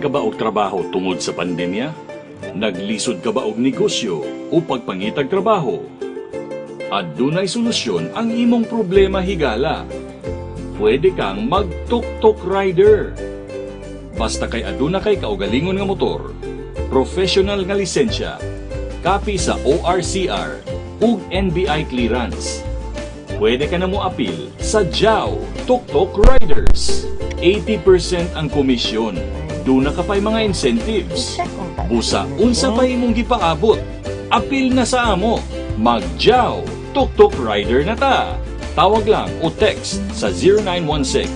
ka ba og trabaho tungod sa pandemya? Naglisod ka ba og negosyo o pagpangitag trabaho? Adunay solusyon ang imong problema higala. Pwede kang mag-tuk-tuk rider. Basta kay aduna kay kaugalingon nga motor, professional nga lisensya, kapi sa ORCR ug NBI clearance. Pwede ka na mo apil sa JAO Tuk-Tuk Riders. 80% ang komisyon. Duna ka pa'y mga incentives. Busa unsa pa imong gipaabot. Apil na sa amo. Mag-JAO Tuk-Tuk Rider na ta. Tawag lang o text sa 0916.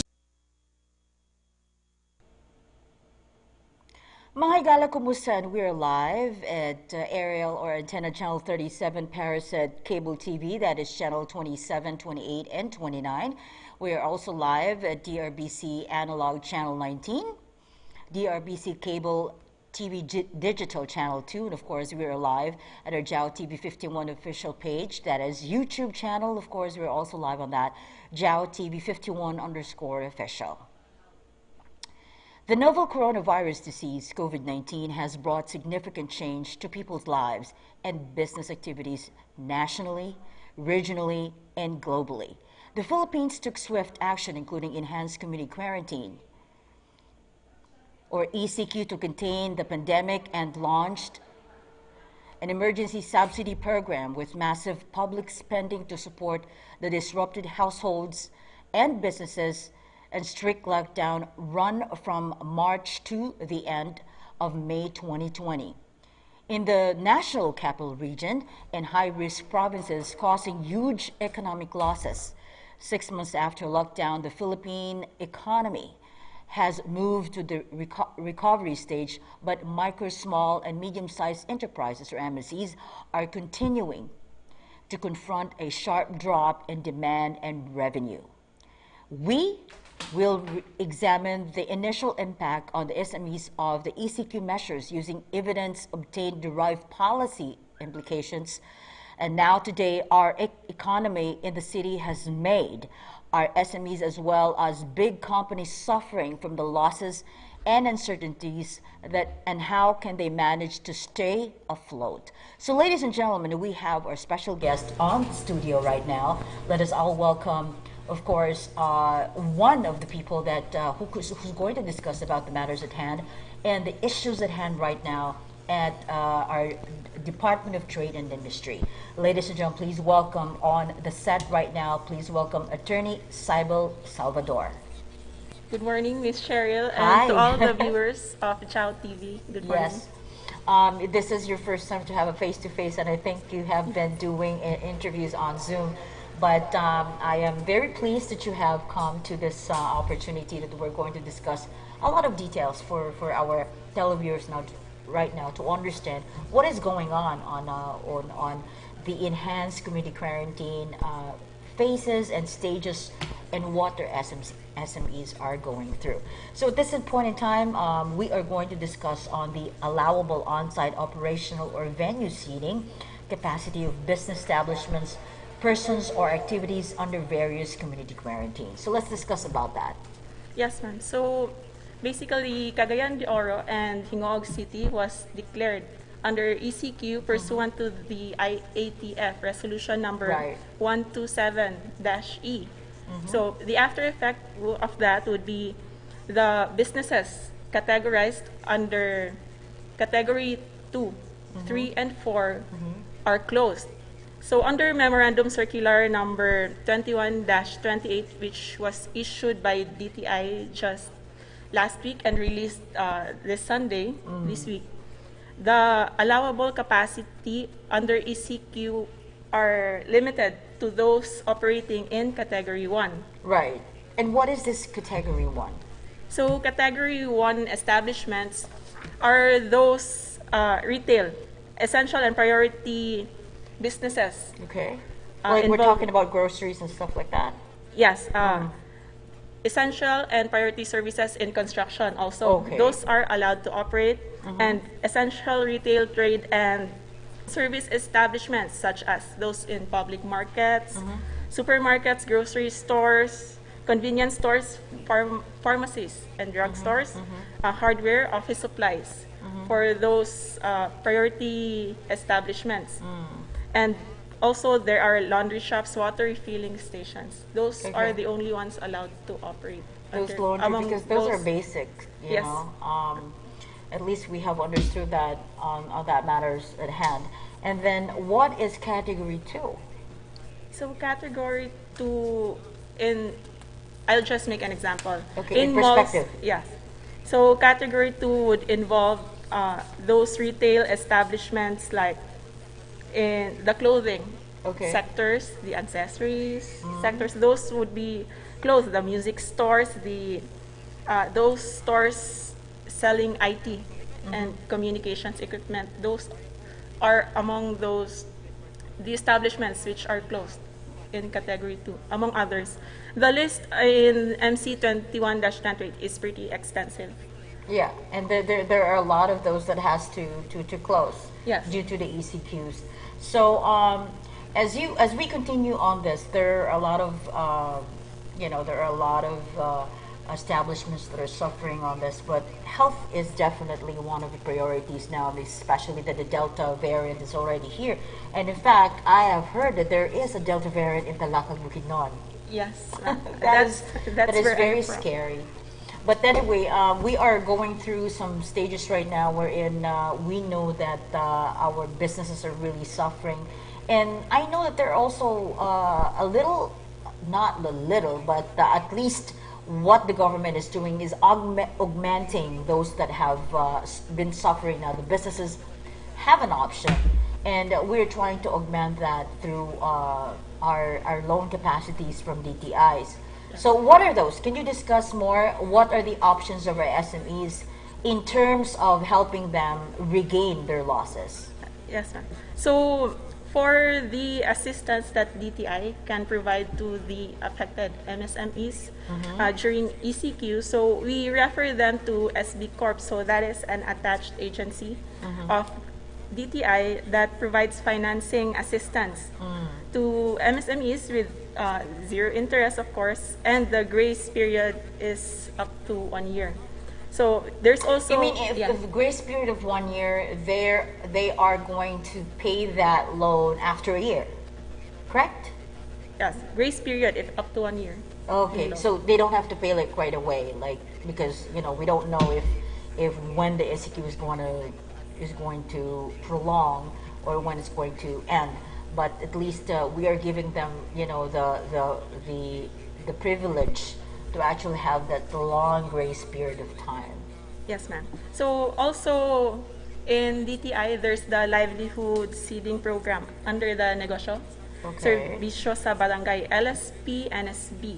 Mga higala, kumusta? We're live at aerial or antenna channel 37 Parasat cable TV. That is channel 27, 28, and 29. We are also live at DEARBC analog channel 19, DEARBC cable TV digital channel 2, and of course we are live at our JAO TV 51 official page. That is YouTube channel. Of course, we're also live on that, JAO TV 51_official. The novel coronavirus disease, COVID-19, has brought significant change to people's lives and business activities nationally, regionally, and globally. The Philippines took swift action, including enhanced community quarantine, or ECQ, to contain the pandemic and launched an emergency subsidy program with massive public spending to support the disrupted households and businesses, and strict lockdown run from March to the end of May 2020. In the national capital region and high-risk provinces, causing huge economic losses. 6 months after lockdown, the Philippine economy has moved to the recovery stage, but micro, small, and medium-sized enterprises, or MSEs, are continuing to confront a sharp drop in demand and revenue. We will examine the initial impact on the SMEs of the ECQ measures using evidence obtained derived policy implications. And now today, our economy in the city has made our SMEs as well as big companies suffering from the losses and uncertainties and how can they manage to stay afloat. So ladies and gentlemen, we have our special guest on the studio right now. Let us all welcome, of course, one of the people that who's going to discuss about the matters at hand and the issues at hand right now at our Department of Trade and Industry. Ladies and gentlemen, please welcome on the set right now, please welcome Attorney Cybel Salvador. Good morning, Ms. Cheryl, and Hi. to all the viewers of JAO TV. Good morning. Yes. This is your first time to have a face-to-face, and I think you have been doing interviews on Zoom. But I am very pleased that you have come to this opportunity that we're going to discuss a lot of details for our televiewers right now to understand what is going on the enhanced community quarantine phases and stages and what their SMEs are going through. So at this point in time, we are going to discuss on the allowable on-site operational or venue seating capacity of business establishments, persons or activities under various community quarantines. So let's discuss about that. Yes, ma'am. So basically, Cagayan de Oro and Hingoog City was declared under ECQ pursuant to the IATF resolution number 127-E. So the after effect of that would be the businesses categorized under category 2, 3, and 4 are closed. So under Memorandum Circular number 21-28, which was issued by DTI just last week and released this Sunday, this week, the allowable capacity under ECQ are limited to those operating in Category 1. Right. And what is this Category 1? So Category 1 establishments are those retail, essential and priority businesses. Okay. Like we're talking about groceries and stuff like that? Yes. Essential and priority services in construction also. Okay. Those are allowed to operate. And essential retail, trade, and service establishments such as those in public markets, supermarkets, grocery stores, convenience stores, pharmacies, and drugstores, hardware, office supplies for those priority establishments. And also, there are laundry shops, water refilling stations. Those are Okay. the only ones allowed to operate. Those under- laundry, among because those are basic, you Yes. know. At least we have understood that on that matters at hand. And then what is category 2? So category 2, I'll just make an example. Okay, in malls, perspective. yes. So category 2 would involve those retail establishments like in the clothing Okay. sectors, the accessories sectors. Those would be closed. The music stores, those stores selling IT and communications equipment. Those are among the establishments which are closed in category 2, among others. The list in MC 21-28 is pretty extensive. Yeah, and there are a lot of those that has to close. Yes. Due to the ECQs. So as we continue on this, there are a lot of establishments that are suffering on this, but health is definitely one of the priorities now, especially that the Delta variant is already here. And in fact, I have heard that there is a Delta variant in Talakag, Bukidnon. Yes, That that's is where very I'm from. scary. But anyway, we are going through some stages right now wherein we know that our businesses are really suffering. And I know that they're also a little, not a little, but at least what the government is doing is augmenting those that have been suffering. Now, the businesses have an option, and we're trying to augment that through our loan capacities from DTIs. So what are those? Can you discuss more? What are the options of our SMEs in terms of helping them regain their losses? Yes, ma'am. So for the assistance that DTI can provide to the affected MSMEs during ECQ, so we refer them to SB Corp. So that is an attached agency of DTI that provides financing assistance to MSMEs with zero interest, of course, and the grace period is up to 1 year. So there's also You mean if grace period of 1 year, they are going to pay that loan after a year, correct? yes, grace period if up to 1 year. Okay, Loan. so they don't have to pay like right away, like because we don't know if when the SEQ is going to prolong or when it's going to end. But at least we are giving them the privilege to actually have that long grace period of time. Yes, ma'am. So also in DTI, there's the livelihood seeding program under the negosyo. Okay. Serbisyo sa barangay, LSP, NSB.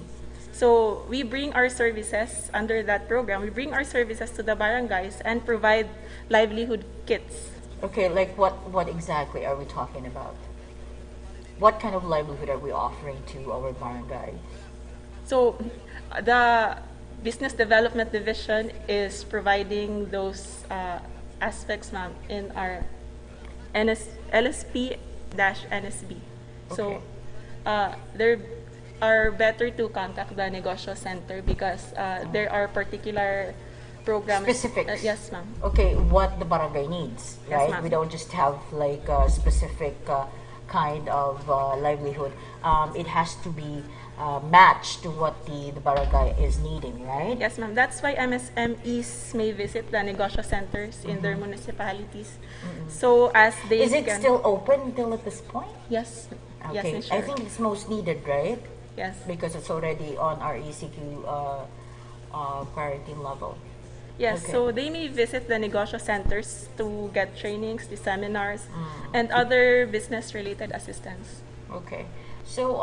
So we bring our services under that program. We bring our services to the barangays and provide livelihood kits. Okay, like what exactly are we talking about? What kind of livelihood are we offering to our barangay? So the Business Development Division is providing those aspects, ma'am, in our LSP-NSB. So there are better to contact the negosyo center because there are particular programs. Specifics. Yes, ma'am. Okay, what the barangay needs, Yes, right? ma'am. We don't just have like a specific kind of livelihood. It has to be matched to what the barangay is needing, right? Yes, ma'am. That's why MSMEs may visit the negosyo centers in their municipalities. So as they Is it can, still open until at this point? Yes. Yes, Okay, Miss I Sher. think it's most needed, right? Yes. Because it's already on our ECQ quarantine level. Yes, Okay. so they may visit the negosyo centers to get trainings, the seminars, and other business-related assistance. Okay. So,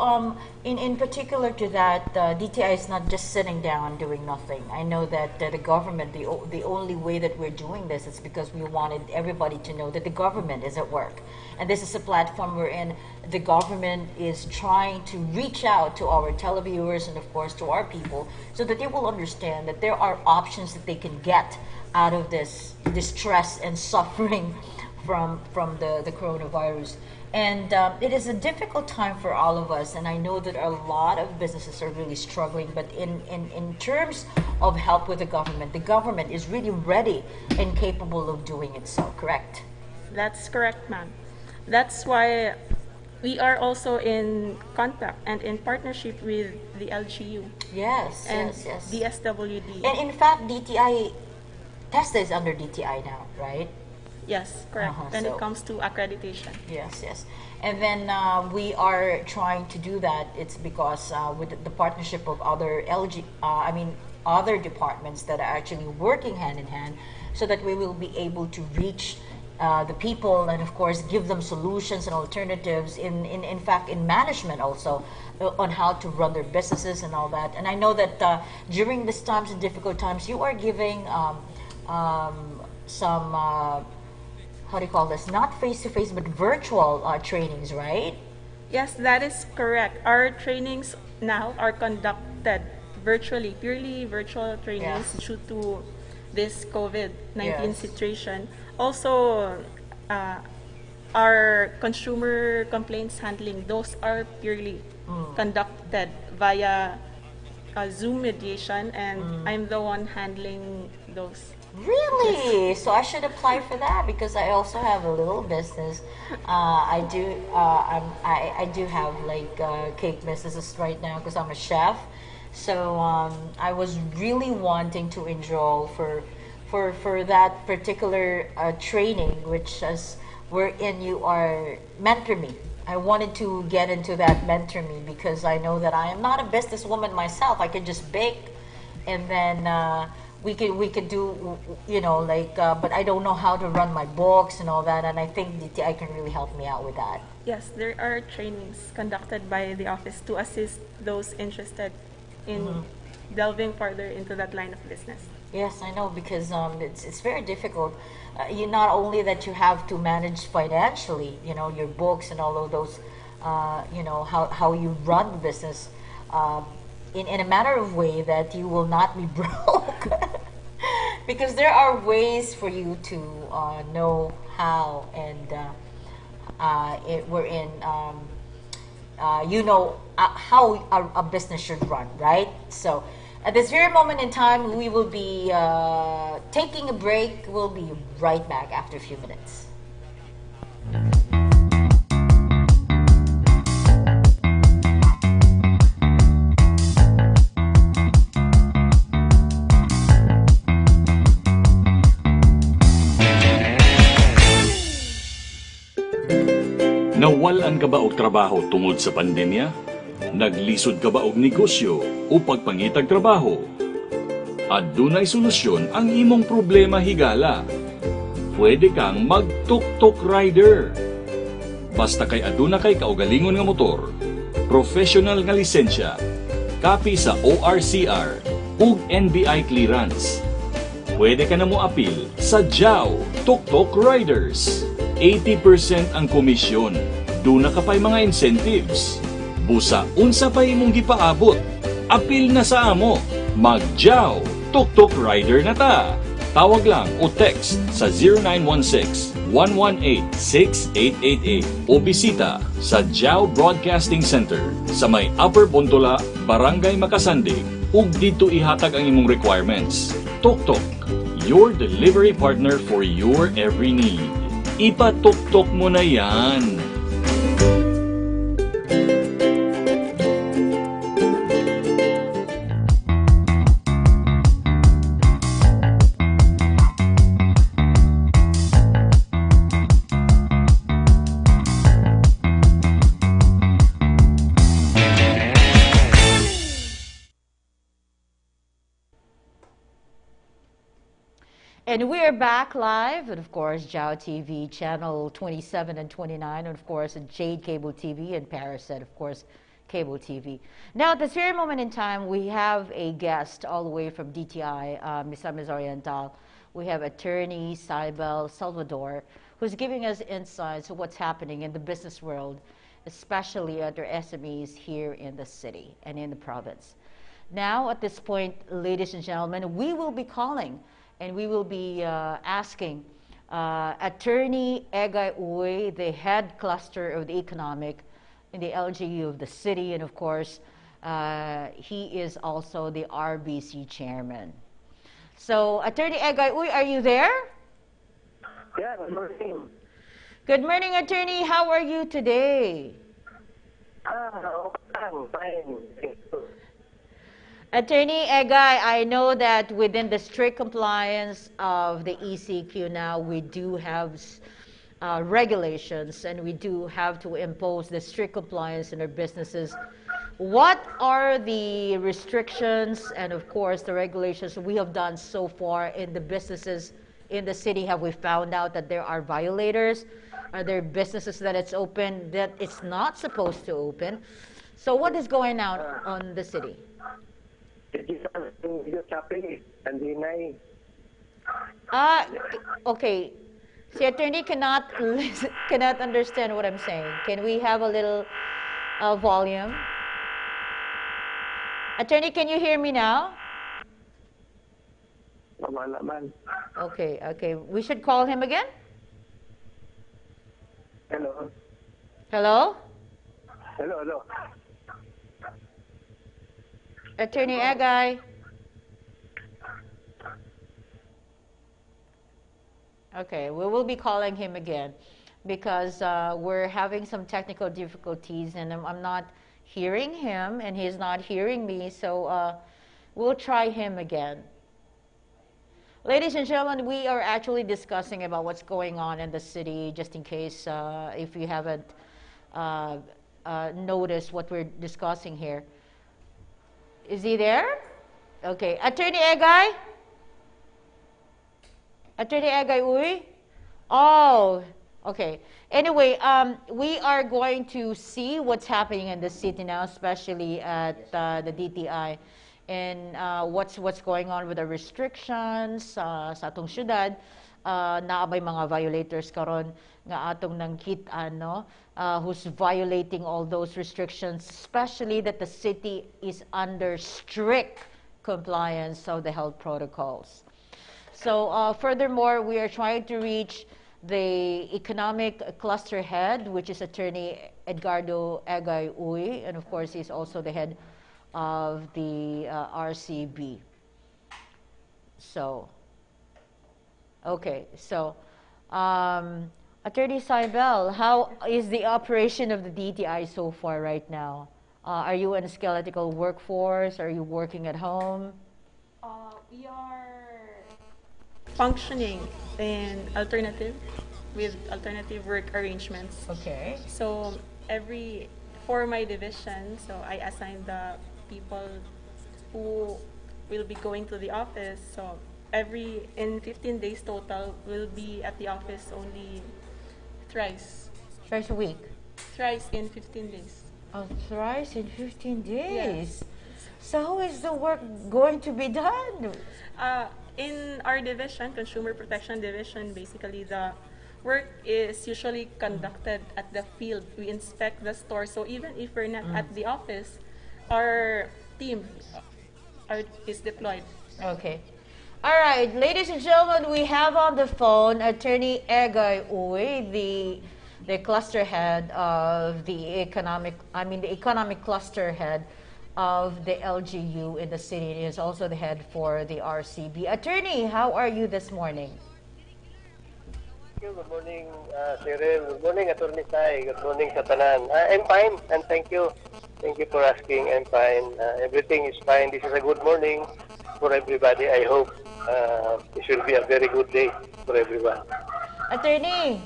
in particular to that, DTI is not just sitting down doing nothing. I know that the government, the only way that we're doing this is because we wanted everybody to know that the government is at work. And this is a platform wherein the government is trying to reach out to our televiewers and, of course, to our people so that they will understand that there are options that they can get out of this distress and suffering from the coronavirus. And it is a difficult time for all of us, and I know that a lot of businesses are really struggling. But in terms of help with the government is really ready and capable of doing it so, correct? That's correct, ma'am. That's why we are also in contact and in partnership with the LGU Yes, and yes, yes. DSWD. And in fact, DTI, TESTA is under DTI now, right? Yes, correct. When So it comes to accreditation. yes, yes. And then we are trying to do that. It's because with the partnership of other other departments that are actually working hand in hand, so that we will be able to reach the people and of course give them solutions and alternatives in fact in management also on how to run their businesses and all that. And I know that during these times and difficult times, you are giving some how do you call this? Not face to face, but virtual trainings, right? Yes, that is correct. Our trainings now are conducted virtually, purely virtual trainings Yes. due to this COVID-19 Yes. situation. Also, our consumer complaints handling, those are purely conducted via Zoom mediation, and I'm the one handling those. Really? So I should apply for that because I also have a little business. I do. I do have like cake businesses right now because I'm a chef. So I was really wanting to enroll for that particular training, which is wherein you are mentor me. I wanted to get into that mentor me because I know that I am not a businesswoman myself. I could just bake, and then we could do like but I don't know how to run my books and all that, and I think DTI can really help me out with that. Yes, there are trainings conducted by the office to assist those interested in delving further into that line of business. Yes, I know because it's very difficult. You not only that you have to manage financially, your books and all of those, how you run the business, in a matter of way that you will not be broke, because there are ways for you to know how and we're in how a business should run, right? So at this very moment in time, we will be taking a break. We'll be right back after a few minutes. Nawalan ka ba og trabaho tungod sa pandemya? Naglisod ka ba og negosyo o pagpangitag trabaho? Adunay solusyon ang imong problema higala. Pwede kang mag-tuk-tuk rider. Basta kay aduna kay kaugalingon nga motor, professional nga lisensya, kapi sa ORCR ug NBI clearance. Pwede ka na mo apil sa JAO Tuk-Tuk Riders. 80% ang komisyon. Duna ka pa'y mga incentives. Busa unsa pa imong gipaabot. Apil na sa amo. Mag-JAO Tuk-Tuk Rider na ta. Tawag lang o text sa 0916-118-6888 o bisita sa JAO Broadcasting Center sa may Upper Bontola, Barangay Makasandig ug dito ihatag ang imong requirements. Tuk-Tuk, your delivery partner for your every need. Ipatuktok mo na yan. And we are back live, and of course, JAO TV, channel 27 and 29, and of course, Jade Cable TV, and Parasat, of course, Cable TV. Now, at this very moment in time, we have a guest all the way from DTI, Misamis Oriental. We have attorney Saibel Salvador, who's giving us insights of what's happening in the business world, especially under SMEs here in the city and in the province. Now, at this point, ladies and gentlemen, we will be calling and we will be asking Attorney Egay Uy, the head cluster of the economic in the LGU of the city, and of course, he is also the RBC chairman. So, Attorney Egay Uy, are you there? Yeah, good morning. Good morning, Attorney. How are you today? I'm fine. Thank you. Attorney Egay, I know that within the strict compliance of the ECQ now, we do have regulations and we do have to impose the strict compliance in our businesses. What are the restrictions and, of course, the regulations we have done so far in the businesses in the city? Have we found out that there are violators? Are there businesses that it's open that it's not supposed to open? So what is going on the city? Okay. Si attorney cannot understand what I'm saying. Can we have a little volume? Attorney, can you hear me now? Okay. We should call him again? Hello. Hello? Hello. Attorney Egay. Okay, we will be calling him again because we're having some technical difficulties and I'm not hearing him and he's not hearing me, so we'll try him again. Ladies and gentlemen, we are actually discussing about what's going on in the city, just in case if you haven't noticed what we're discussing here. Is he there? Okay. Attorney Egay? Attorney Egay Uy? Oh, okay. Anyway, we are going to see what's happening in the city now, especially at the DTI. And what's going on with the restrictions sa atong syudad, naabay mga violators karon nga atong nangkit-an, no, who's violating all those restrictions, especially that the city is under strict compliance of the health protocols. So furthermore, we are trying to reach the economic cluster head, which is Attorney Edgardo Egay Uy, and of course he's also the head of the RCB. So, okay, so Attorney Saibel, how is the operation of the DTI so far right now? Are you in a skeletal workforce? Are you working at home? We are functioning in with alternative work arrangements. Okay. So for my division, so I assign the people who will be going to the office. So in 15 days total, we'll be at the office only thrice. Thrice a week? Thrice in 15 days. Oh, thrice in 15 days? Yes. So how is the work going to be done? In our division, Consumer Protection Division, basically the work is usually conducted at the field. We inspect the store. So even if we're not at the office, our team is deployed. Okay. All right, ladies and gentlemen, we have on the phone Attorney Egay Uy, the cluster head of the economic cluster head of the LGU in the city. He is also the head for the RCB. Attorney, how are you this morning? Good morning, Cyril. Good morning, Attorney Sai. Good morning, Satanan. I'm fine, and thank you. Thank you for asking. I'm fine. Everything is fine. This is a good morning for everybody. I hope it will be a very good day for everyone. Attorney,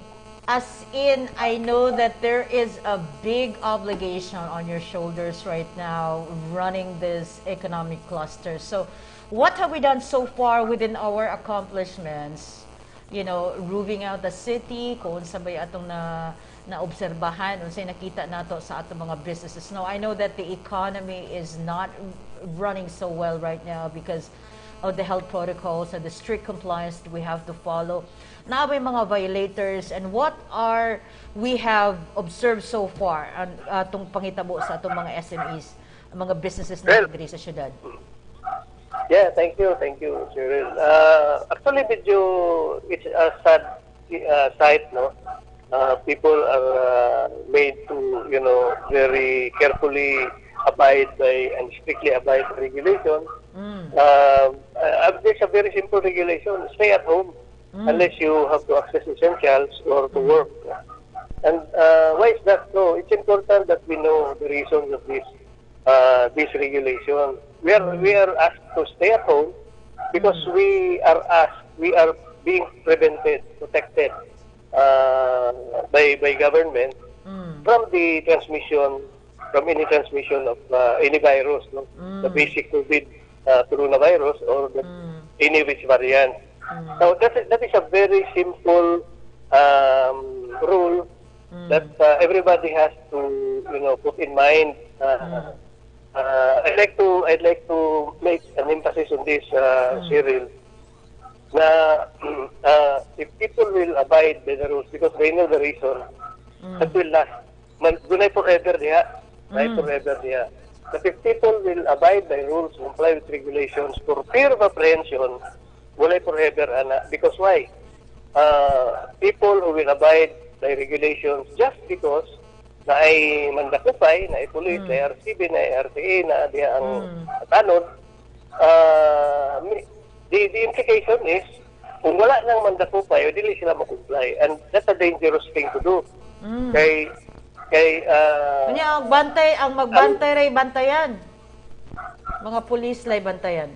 as in, I know that there is a big obligation on your shoulders right now running this economic cluster. So what have we done so far within our accomplishments? You know, roofing out the city, kung sabay atong naobserbahan, unsay nakita nato sa atong mga businesses. Now, I know that the economy is not running so well right now because of the health protocols and the strict compliance that we have to follow. Na may mga violators, and what are we have observed so far atong pangitabo sa atong mga SMEs, mga businesses na diri sa syudad? Yeah, thank you, Cyril. Actually, it's a sad site, no, people are made to, very carefully abide by and strictly abide by regulation. There's a very simple regulation: stay at home unless you have to access essentials or to work. And why is that? So it's important that we know the reasons of this regulation. We are asked to stay at home because we are being protected by government from the transmission, from any transmission of any virus, no? The basic COVID coronavirus or any which variant. So that is a very simple rule that everybody has to put in mind. I'd like to make an emphasis on this, Cyril. Na if people will abide by the rules because they know the reason, that will last. Dunay forever diha. Forever diha. But if people will abide by rules, comply with regulations for fear of apprehension, walay forever ana. Because why? People who will abide by regulations just because na ay mandakupay, na ay pulis, na ay RCB, na ay RTA, na diya ang tanod, the implication is, kung wala nang mandakupay, dili sila makumply. And that's a dangerous thing to do. Kanya ang magbantay ray bantayan. Mga pulis lay bantayan.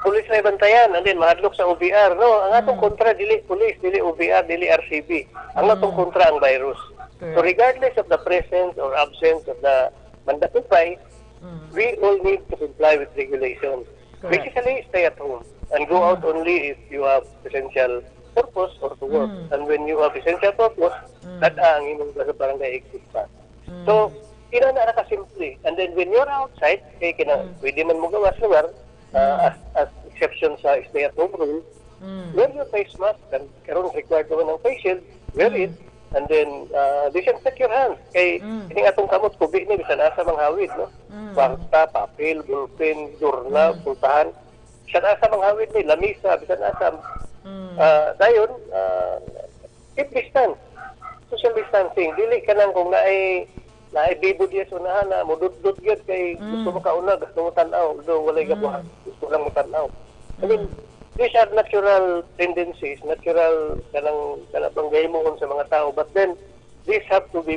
Pulis na bantayan, and then mahadlok sa OVR. No, ang atong kontra dili pulis, dili OVR, dili RCB. Ang atong kontra ang virus. So regardless of the presence or absence of the mandakupay, we all need to comply with regulations. Basically, stay at home and go out only if you have essential purpose or to work. And when you have essential purpose, that ang imong sa barangay exit pass. So, ina na ka simple. And then when you're outside, pwede man mo gawas lugar, as exception sa stay at home rule, wear your face mask, and karon required naman ng face shield, wear it, and then disinfect your hands. Kay ining atong kamot kubi ni bisan asa manghawid, no? Kwarta, papel, ballpen, journal, pultahan. Bisan asa manghawid ni lamisa, bisan asa. Dayon, keep distance. Social distancing. Dili ka nang kung naay bibo diya sunahan na mudut-dut gyud kay gusto mo kauna, gusto mo tan-aw, do walay gabuhan, gusto lang mo tan-aw. I mean, these are natural tendencies, natural kanang panggaymoon sa mga tao, but then these have to be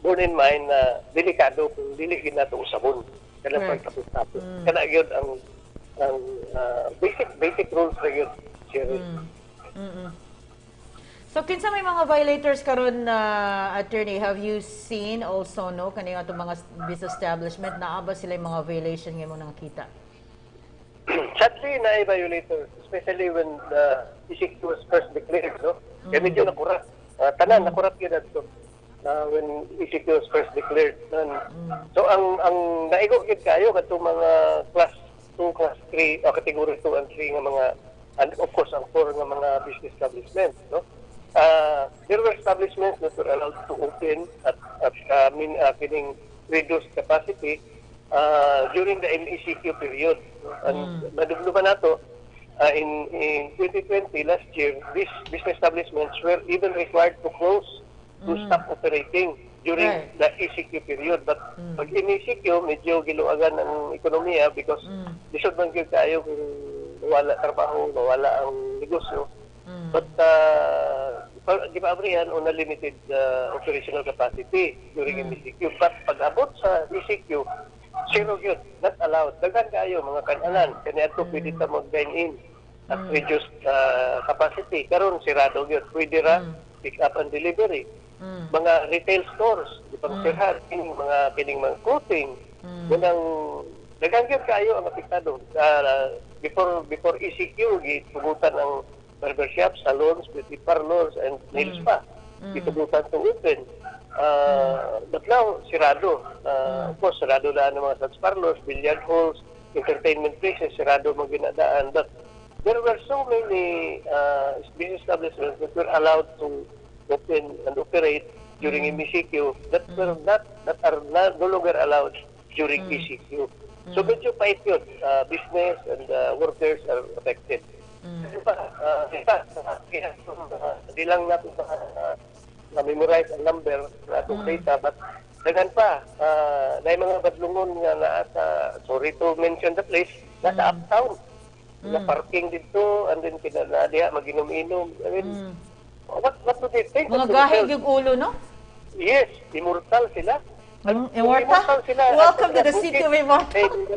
borne in mind na delikado kung dili ginato usabon kanang pagtapos-tapos. Kana gyud ang basic rules ra gyud. So kinsa may mga violators karon na attorney, have you seen also no kani ato mga business establishment naa ba sila mga violation nga mo nakita? Sadly na violators, especially when the ECQ was first declared, no? Kaya medyo nakurat. Tanan nakurat gyud adto. When ECQ was first declared. So ang naigo gyud kayo kadto mga class 2, class 3, category 2 and 3 nga mga, and of course ang 4 nga mga business establishments, no? There were establishments that were allowed to open at kining reduced capacity during the MECQ period. And madugluban nato, in 2020, last year, these business establishments were even required to close, to stop operating during the ECQ period. But pag MECQ, medyo giluagan ng ekonomiya because lisod man gyud kayo kung wala trabaho, wala ang negosyo. But di ba abrihan on a limited operational capacity during MECQ. But pag-abot sa ECQ, zero yun, not allowed. Daghan kayo mga kanalan, kanya ito pwede ta mag-dine-in at reduced capacity. Karon sirado yun, pwede ra pick up and delivery. Mga retail stores, di pa sirhan, kining mga clothing, daghan yun kayo ang apektado. Before ECQ, gitubutan ang barbershop, salons, beauty parlors, and nail spa. Gitubutan to open. But now, sirado. Of course, sirado na ng mga such parlors, billiard halls, entertainment places, sirado mga ginadaan. But there were so many business establishments that were allowed to open and operate during MECQ that are no longer allowed during ECQ. So medyo pait yun. Business and workers are affected. Hindi lang natin na-memorize ang number na itong data, but dagan pa, na mga badlungon nga na sa, sorry to mention the place, nasa uptown. Na parking dito, and then kinanadiha, mag-inom-inom. I mean, what do they think? Mga gahig yung ulo, no? Yes, immortal sila. Immortal? Welcome to the city of immortal.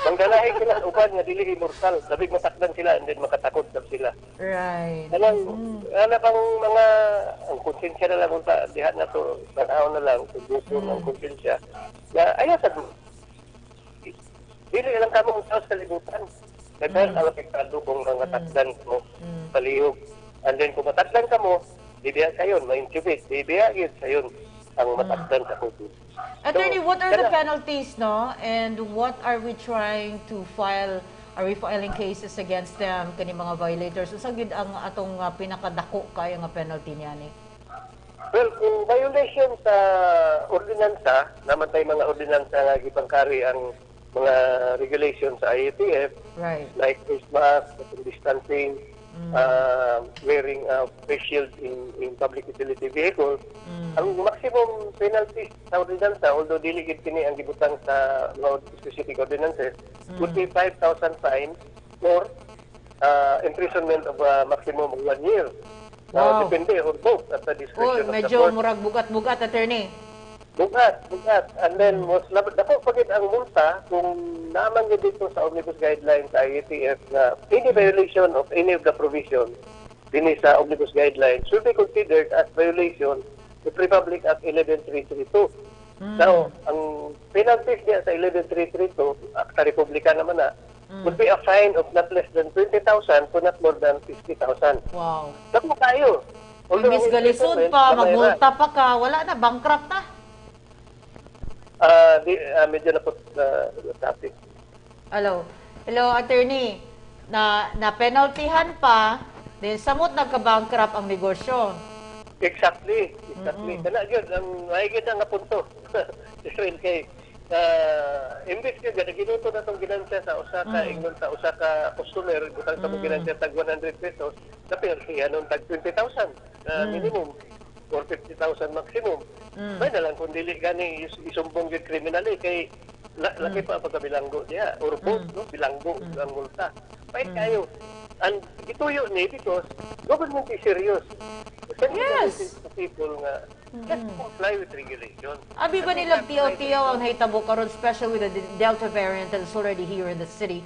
Manggalahig sila, uban nga dili immortal. Sabig matakdan sila, and then makatakot na sila. Right. Ano bang mga, ang konsensya na lang, unta, diha na to, tanaw na lang, tubuso ng konsensya. Na, ayaw sa dili lang kamo ang sa kalibutan. Daghan ang apektado kung mga takdan mo, palihog. And then kung matakdan ka mo, dibiya sayon, ma-intubate, dibiya yun sayon ang matakdan sa COVID. Attorney, what are the penalties, no? And what are we trying to file? Are we filing cases against them, kani mga violators? Usa gid ang atong pinakadako kaya nga penalty niya ni? Well, kung violation sa ordinansa, naman tayo mga ordinansa nga gipangkari ang mga regulations sa IATF, Right. like face mask, social distancing, wearing face shield in public utility vehicles. Ang maximum penalty sa ordinansa, although dili gid kini ang gibutang sa mga specific ordinances, would be 5,000 fine or imprisonment of maximum of 1 year. Wow. Depende or both at the discretion of the medyo court. murag bugat-bugat, attorney. Bugat. And then, mas dako pagit ang multa kung naman yun dito sa Omnibus Guidelines sa IATF na any violation of any of the provisions din sa Omnibus Guidelines should be considered as violation of Republic Act 11332. Now, ang penalties niya sa 11332, Akta Republika naman na, would be a fine of not less than 20,000 to not more than 50,000. Wow. Dako tayo. Miss Galisod pa, magmulta pa ka, wala na, bankrupt na. Medyo na po topic. Hello, attorney. Na penaltyhan pa, then samot nagka-bankrupt ang negosyo. Exactly. Kana gyud ang mahigit nga punto. Different kay imbes kay ginuto na tong ginansya sa usa ka ingnon sa usa ka customer butang sa ginansya tag 100 pesos, tapi anon tag 20,000 minimum or 50,000 maximum. May na lang kung dili gani isumbong yung criminal kay laki pa pagkabilanggo niya or both, no? Bilanggo ang multa. Pahit kayo. And ituyo ni because government is serious. Yes. People nga just comply with regulation. Abi ba nilang tiyaw-tiyaw ang nahitabo karon, especially with the Delta variant that's already here in the city?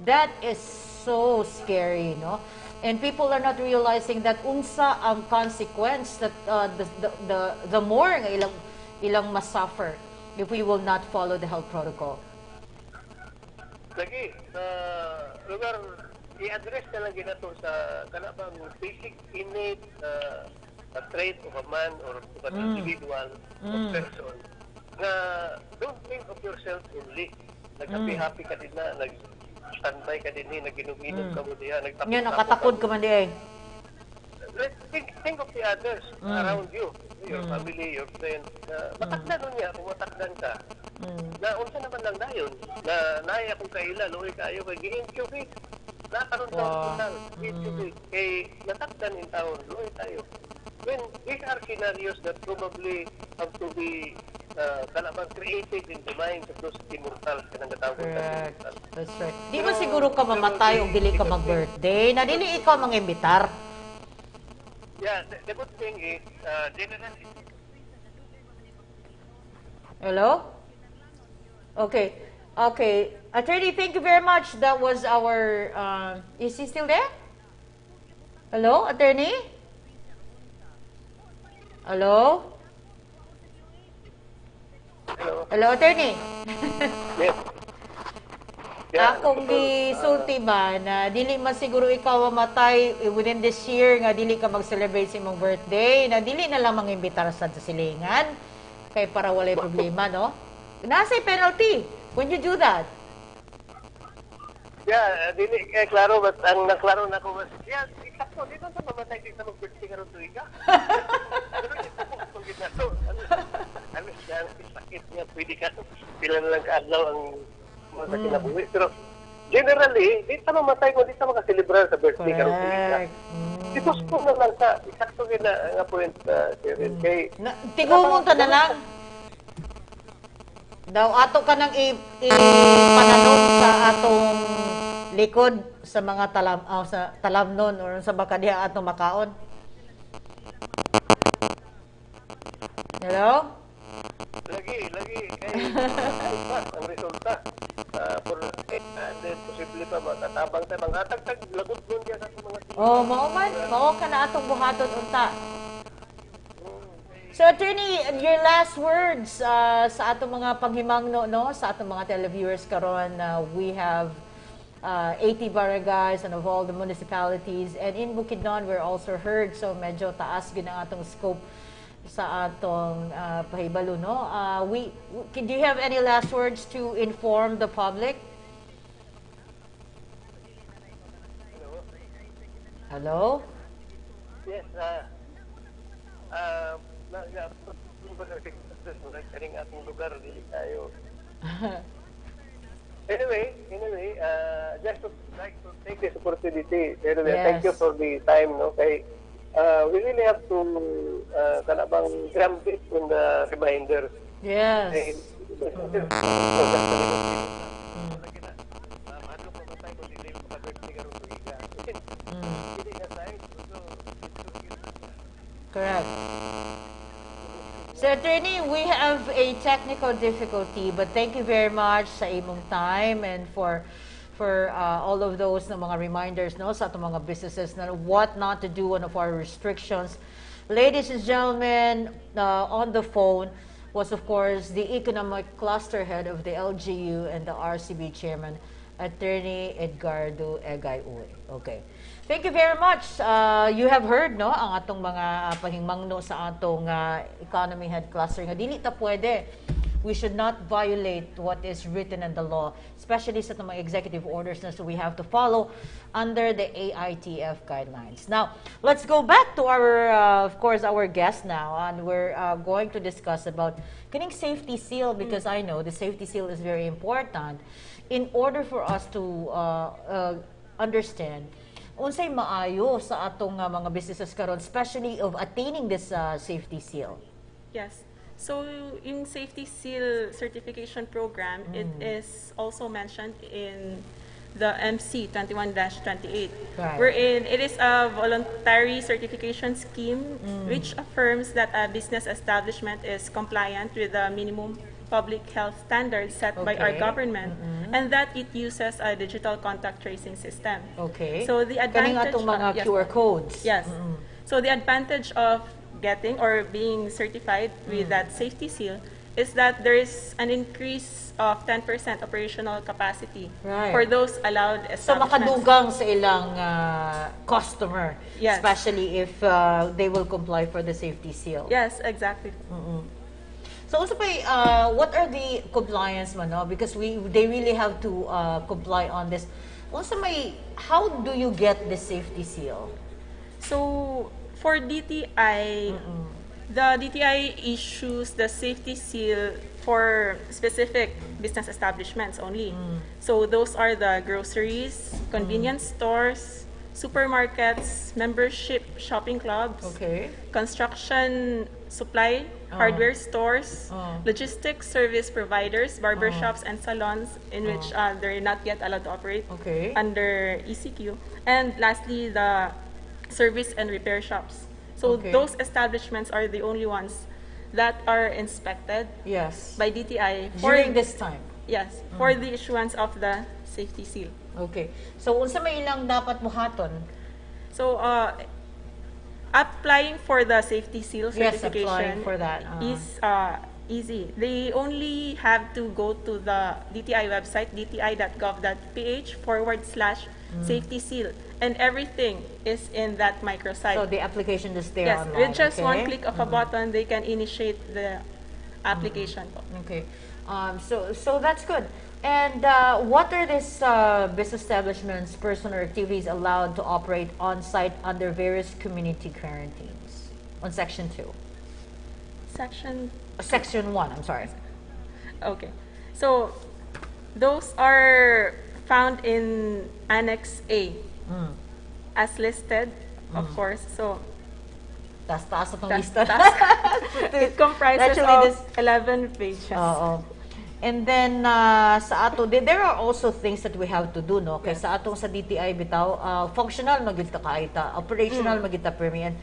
That is so scary, no? And people are not realizing that unsa ang consequence that the more nga ilang masuffer if we will not follow the health protocol. Lagi sa lugar i-address na lang ginato sa kanabang basic innate a trait of a man or of an individual or person na don't think of yourself only. Nag-happy ka din na, standby ka din nag-inom-inom ka mo diya, nagtapos. Yan, nakatakod ka man diya. Think of the others around you, your family, your friends. Matakdan nun niya, kung matakdan ka. Na unsa naman lang dayon, na naaya kong kaila, luoy kayo, kay gi-incubate. Nakaroon sa hospital, gi-incubate. Kay natakdan in taon, luoy tayo. When these are scenarios that probably have to be created in the minds of those immortals kanang gatawag. Correct. That's right. Di ba siguro ka mamatay o dili ka mag-birthday? Na dili ikaw mang-imbitar? Yeah, the good thing is, generally... Hello? Okay. Attorney, thank you very much. That was our... is he still there? Hello, attorney? Hello? Hello, attorney? Yes. Yeah. Akong gisulti ba na dili man siguro ikaw mamatay within this year nga dili ka mag-celebrate sa imong birthday, na dili na lang mangimbitar sa silingan kay para walay problema, no? Nasa'y penalty when you do that. Yeah, dili kay klaro, but ang naklaro na ko was, yeah, eksakto, dito sa mamatay dito sa mag-birthday karon tuig ka. Ano siya, sakit niya, pwede ka, pila na lang kaadlaw ang mga kinabuhi. Pero generally, di sa mamatay ko, di sa makaselebrar sa birthday karong tuiga. Correct. Ito po na lang sa, eksakto nga point, Cheryl. Kay, Tigumon ta na lang. Daw ato ka nang ipananom sa atong likod sa mga sa talamnon or sa baka diha ato makaon. Hello? lagi. Kay, ang resulta. And then, posible pa matatabang tayo. Manghatag-tag, lagot nun diya sa mga Oh, mao ka na atong buhaton unta. So, attorney, your last words sa atong mga paghimangno, no? Sa atong mga televiewers karon, we have 80 barangays and of all the municipalities, and in Bukidnon we're also heard, so medyo taas gid ang atong scope sa atong pahibalo, no? Do you have any last words to inform the public? Hello? Yes, kaning atong lugar, dili tayo. Anyway, just to like to take this opportunity, Yes. thank you for the time, no? Kay, we really have to kanabang drumbeat on the reminder. Yes. Correct. So, attorney, we have a technical difficulty, but thank you very much sa imong time and for all of those na mga reminders, no, sa atong mga businesses na what not to do, one of our restrictions. Ladies and gentlemen, on the phone was of course the economic cluster head of the LGU and the RCB chairman, Attorney Edgardo Egay-Uy. Okay. Thank you very much. You have heard, no, ang atong mga pahingmangno sa atong economy head cluster nga dili ta pwede. We should not violate what is written in the law, especially sa mga executive orders na so we have to follow under the AITF guidelines. Now, let's go back to our, of course, our guest now, and we're going to discuss about kining safety seal, because I know the safety seal is very important in order for us to understand unsay maayo sa atong mga businesses karon, especially of attaining this safety seal. Yes. So, in Safety Seal Certification Program, it is also mentioned in the MC 21-28, Right. wherein it is a voluntary certification scheme which affirms that a business establishment is compliant with the minimum public health standards set by our Okay. government, and that it uses a digital contact tracing system. Okay. So the Kaning advantage atong mga yes, QR codes. Yes. So the advantage of getting or being certified with that safety seal is that there is an increase of 10% operational capacity Right. for those allowed So establishments. makadugang sa ilang customer, Yes. especially if they will comply for the safety seal. Yes, exactly. So also what are the compliance man, no? Because they really have to comply on this. Also how do you get the safety seal? So for DTI, the DTI issues the safety seal for specific business establishments only. So those are the groceries, convenience stores, supermarkets, membership shopping clubs, Okay. construction supply, hardware stores, logistics service providers, barbershops and salons in which they're not yet allowed to operate Okay. under ECQ. And lastly, the service and repair shops. So Okay. those establishments are the only ones that are inspected Yes. by DTI During this time. yes, for the issuance of the safety seal. Okay. So unsa may ilang dapat buhaton? So applying for the safety seal Yes, certification applying for that. is easy. They only have to go to the DTI website, dti.gov.ph/safety seal, and everything is in that microsite. So the application is there Yes, online. with just one okay? click of a button, they can initiate the application. Okay. So that's good. And what are these business establishments, personal activities allowed to operate on site under various community quarantines? On Section 2. Section, Section 1, I'm sorry. okay. So those are found in Annex A as listed, of course. So Taas-taas itong Tas- lista. it comprises Actually, of 11 pages. Oo. And then, sa ato, there are also things that we have to do, no? Kaya sa atong sa DTI bitaw, functional magita kaita, operational magita permian.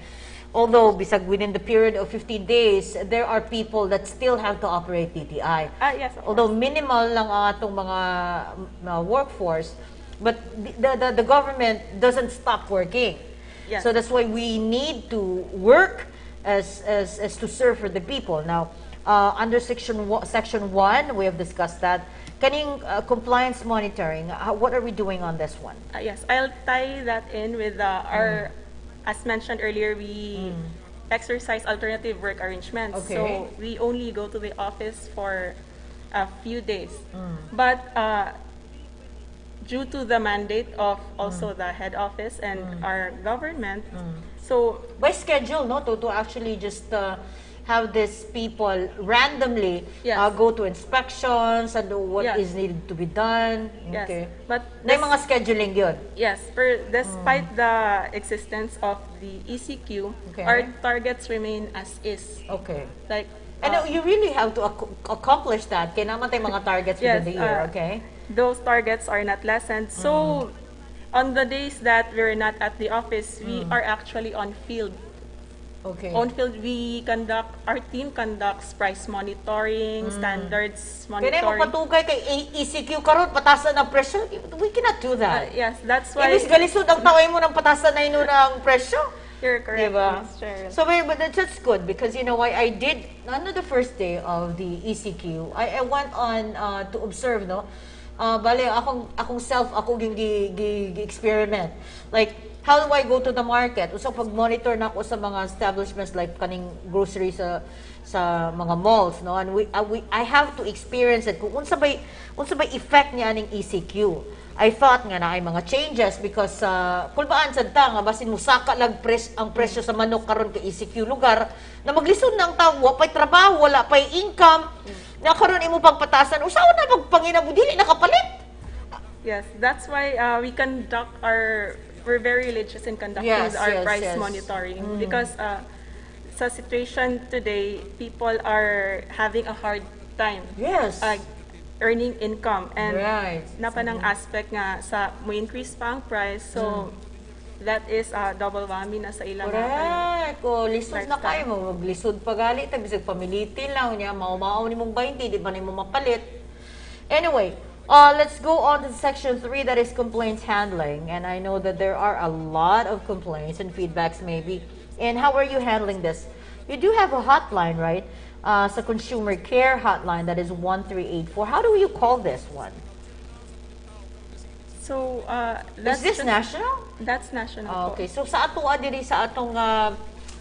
Although, bisag within the period of 15 days, there are people that still have to operate DTI. Yes, of Although minimal lang ang atong mga workforce, but the government doesn't stop working. Yes. So that's why we need to work as to serve for the people. Now, under section 1, we have discussed that. Kaning compliance monitoring, what are we doing on this one? Yes, I'll tie that in with our, as mentioned earlier, we exercise alternative work arrangements. Okay. So we only go to the office for a few days. But due to the mandate of also the head office and our government, so By schedule, no, to actually just have these people randomly Yes. go to inspections and do what Yes. is needed to be done. yes, Okay. but Na yung mga scheduling yun. yes, despite the existence of the ECQ, Okay. our targets remain as is. Okay. Like And you really have to accomplish that. Kaya naman tayo mga targets within Yes, the year, okay? those targets are not lessened. So, on the days that we're not at the office, we are actually on field. Okay. On field, our team conducts price monitoring, standards Kaya na monitoring. magpatugay kay ECQ karon patasan ng presyo. We cannot do that. Yes, that's why Ibig galisod ang taway mo ng patasan na yun ng presyo. you're correct, Diba? Ms. Cheryl. So, but that's good because you know why I did on the first day of the ECQ, I went on to observe, no. Bale akong self ako experiment. Like how do I go to the market? So pag monitor na ako sa mga establishments like kaning grocery sa mga malls, no, and I have to experience it kung unsa bay effect niya aning ECQ. I thought nga na ay mga changes because kulbaan sad ta nga basin musaka lag ang presyo sa manok karon kay ECQ lugar na maglisod na ang tao wa pay trabaho wala pay income na karon imo pagpatasan usaon na pagpanginabu dili nakapalit. Yes, that's why we're very religious in conducting our price monitoring because sa situation today, people are having a hard time Yes. earning income and Right. napanang aspect nga sa mo increase pa ang price, so that is double whammy na sa ilang Correct. O, lisod na lifestyle. kayo mo. Maglisod pa gali. Bisag pamilitin lang niya. Mao-mao ni mong 20. Di ba ni mo mapalit? Anyway, let's go on to section 3 that is complaints handling. And I know that there are a lot of complaints and feedbacks maybe. And how are you handling this? You do have a hotline, right? Sa consumer care hotline that is 1384. How do you call this one? So Is this national? That's national. po. Okay. So sa ato diri sa atong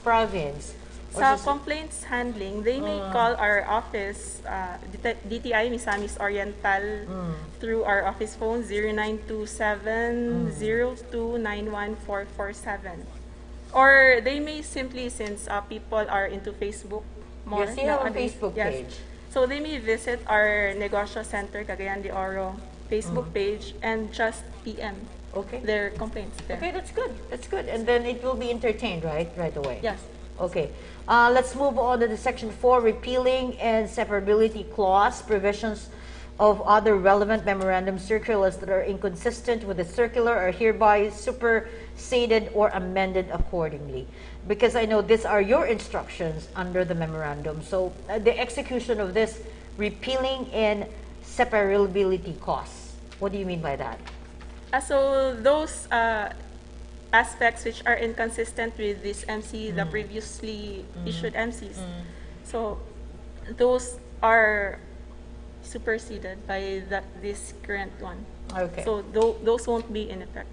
province. Or Sa sa- complaints handling, they may call our office, DTI Misamis Oriental, through our office phone 0927-0291-447. Or they may simply, since people are into Facebook more Yes, you have a nowadays, Facebook page. So they may visit our Negosyo Center, Cagayan de Oro Facebook page and just PM Okay. their complaints there. Okay, that's good. That's good. And then it will be entertained, right? Right away. Yes. Okay. Let's move on to the section 4, repealing and separability clause, provisions of other relevant memorandum circulars that are inconsistent with the circular are hereby superseded or amended accordingly. Because I know these are your instructions under the memorandum. So the execution of this repealing and separability clause, what do you mean by that? So those aspects which are inconsistent with this MC, the previously issued MCs, so those are superseded by this current one. Okay. So those won't be in effect.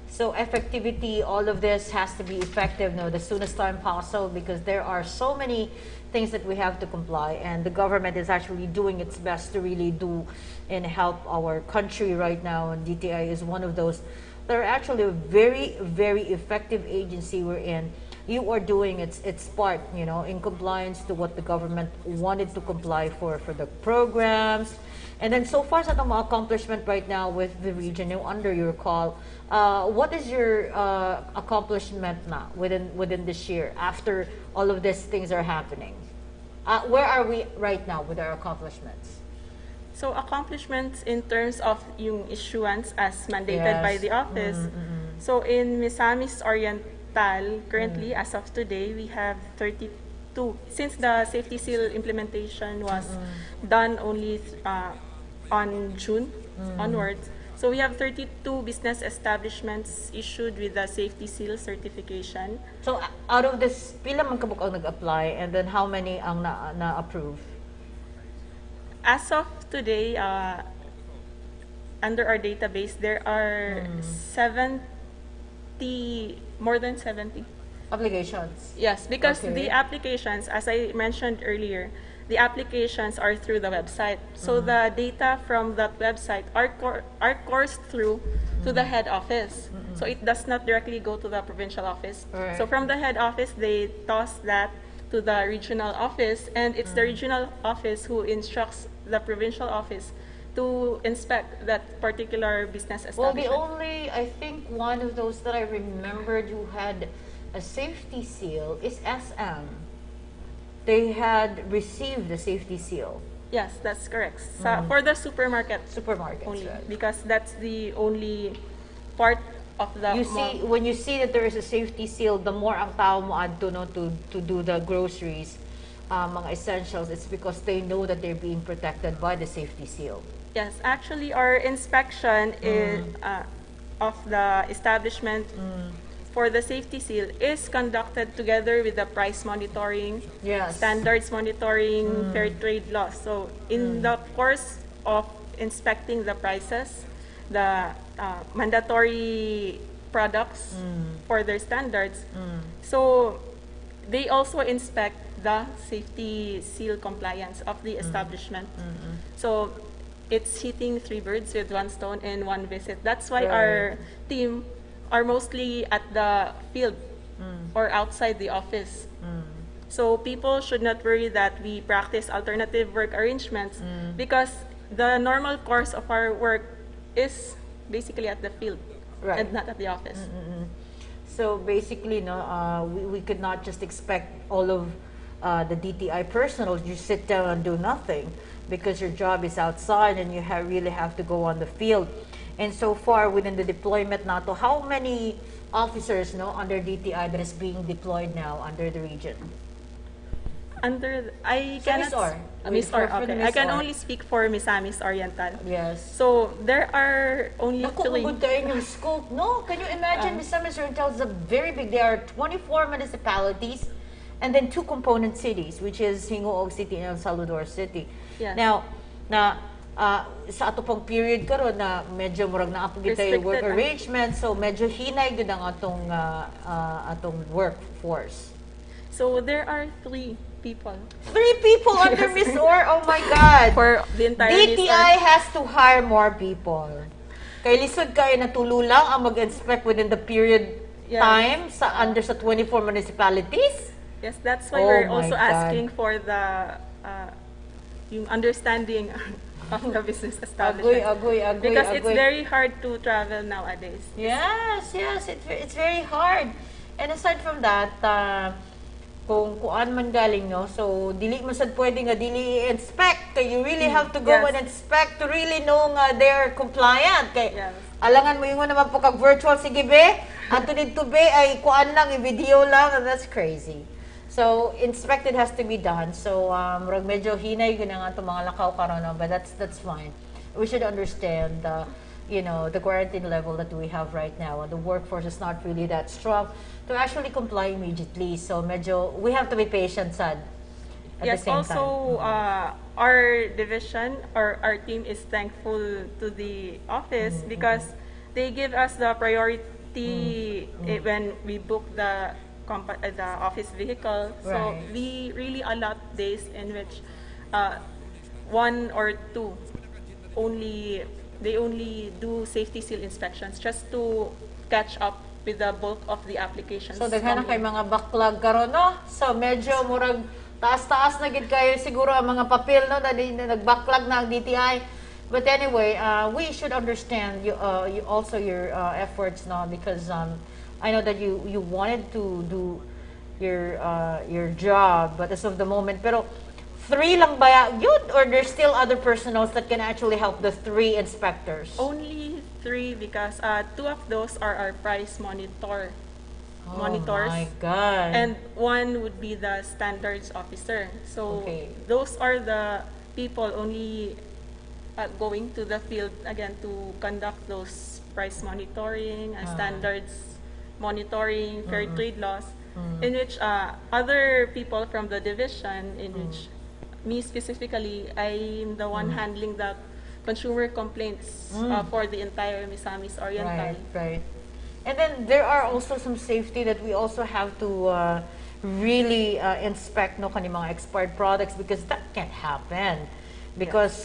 So effectivity, all of this has to be effective, no, the soonest time possible, because there are so many things that we have to comply, and the government is actually doing its best to really do and help our country right now, and DTI is one of those. They're actually a very, very effective agency we're in. you are doing its part, you know, in compliance to what the government wanted to comply for the programs. And then so far sa itong mga accomplishment right now with the region, yung under your call, what is your accomplishment na within this year after all of these things are happening? Where are we right now with our accomplishments? So accomplishments in terms of yung issuance as mandated by Yes. the office. So in Misamis Oriental, currently as of today, we have 32. Since the safety seal implementation was done only on June onwards, so we have 32 business establishments issued with the safety seal certification. So out of this, pila man kabuk ang nag-apply, and then how many ang na-approve? As of today, under our database, there are 70, more than 70. Applications. Yes, because Okay. the applications, as I mentioned earlier, the applications are through the website. So the data from that website are coursed through to the head office. So it does not directly go to the provincial office. Alright. So from the head office, they toss that to the regional office, and it's the regional office who instructs the provincial office to inspect that particular business Well, the establishment. only, I think, one of those that I remembered who had a safety seal is SM. They had received the safety seal. Yes, that's correct. For the supermarket Supermarkets, only, right? because that's the only part of the You mall. see, when you see that there is a safety seal, the more ang tao mo adto no to do the groceries, mga essentials, it's because they know that they're being protected by the safety seal. Yes, actually, our inspection is of the establishment for the safety seal is conducted together with the price monitoring, Yes. standards monitoring, fair trade laws. So in the course of inspecting the prices, the mandatory products for their standards, so they also inspect the safety seal compliance of the establishment. So it's hitting three birds with one stone in one visit. That's why our team are mostly at the field or outside the office. So people should not worry that we practice alternative work arrangements because the normal course of our work is basically at the field Right. and not at the office. So basically, no, we could not just expect all of the DTI personnel to sit down and do nothing, because your job is outside and you really have to go on the field. And so far within the deployment NATO, how many officers under DTI that is being deployed now under the region? I So cannot. Miss Or. Miss Or, For the okay. Miss I can Or. only speak for Misamis Oriental. Yes. So there are only Naku, three. good kayo yung scope, no? Can you imagine, Misamis Oriental is a very big, there are 24 municipalities and then 2 component cities, which is Hingoog City and El Salvador City. Yes. Now, sa ato pang period karon na medyo murag na apo gitay work Restricted, arrangement, so medyo hinay gud ang atong workforce. So there are 3 people 3 people under Miss Or, oh my God! for the entire DTI list. has to hire more people. Kay lisod kayo na tulo lang ang mag-inspect within the period Yes. time sa 24 municipalities. Yes, that's why Oh we're my also God. asking for the yung understanding of the business establishment. Agoy. Because it's very hard to travel nowadays. Yes, it's very hard. And aside from that, kung kuan man galing, no, so dili man sad pwede nga dili i-inspect. Kay you really have to go Yes. and inspect to really know nga they're compliant. Kay Yes. alangan mo yung naman po kag virtual, sige be, ato dito be ay kuan lang, i-video lang, and that's crazy. So inspected has to be done. So murag medyo hinay gyud nga ato mga lakaw karon, no, but that's fine. We should understand the quarantine level that we have right now, and the workforce is not really that strong to actually comply immediately. So medyo we have to be patient, sad. At Yes, the same also time. our division or our team is thankful to the office because they give us the priority when we book the office vehicle. So Right. we really allot days in which 1 or 2 they only do safety seal inspections just to catch up with the bulk of the applications. So daghan na kay coming. mga backlog karon no. So medyo murag taas-taas na gid kayo siguro ang mga papel no na nag-backlog na ang DTI. But anyway, we should understand you also your efforts no because I know that you wanted to do your job but as of the moment pero 3 lang ba yun or there's still other personals that can actually help the 3 inspectors? Only 3 because 2 of those are our price monitors. Oh my God. And 1 would be the standards officer. So Okay. those are the people only going to the field again to conduct those price monitoring, standards monitoring, fair trade laws, in which other people from the division, in which me specifically, I'm the one handling the consumer complaints for the entire Misamis Oriental. Right. And then there are also some safety that we also have to really inspect no kani mga expired products because that can't happen. Because